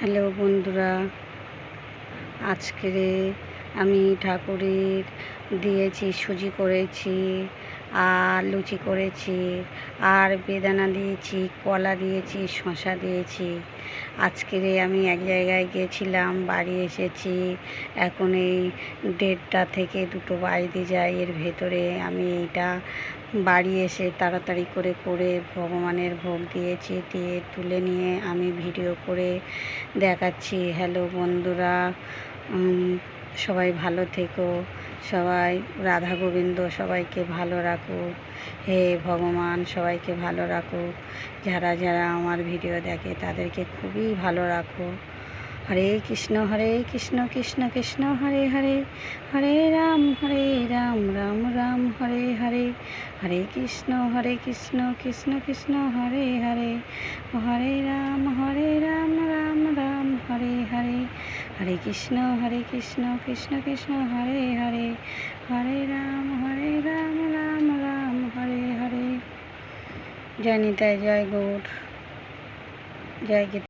Hello বন্ধুরা, আজকে আমি ঠাকুরের দিয়েছি, সুজি করেছি আর লুচি করেছি আর বেদানা দিয়েছি, কলা দিয়েছি, শসা দিয়েছি। আজকে আমি এক জায়গায় গিয়েছিলাম, বাড়ি এসেছি। এখন এই 1:30 থেকে 2 বাজতে যায়। এর ভেতরে আমি এইটা বাড়ি এসে তাড়াতাড়ি করে ভগবানের ভোগ দিয়েছি, দিয়ে তুলে নিয়ে আমি ভিডিও করে দেখাচ্ছি। হ্যালো বন্ধুরা, সবাই ভালো থেকো, সবাই রাধা গোবিন্দ সবাইকে ভালো রাখুক। হে ভগবান সবাইকে ভালো রাখুক। যারা যারা আমার ভিডিও দেখে তাদেরকে খুবই ভালো রাখো। হরে কৃষ্ণ কৃষ্ণ কৃষ্ণ হরে হরে, হরে রাম রাম রাম হরে হরে, হরে কৃষ্ণ কৃষ্ণ কৃষ্ণ হরে হরে, হরে রাম রাম রাম হরে হরে, হরে কৃষ্ণ কৃষ্ণ কৃষ্ণ হরে হরে, হরে রাম রাম রাম হরে হরে। জয় নিতাই, জয় গৌর, জয় গীতা।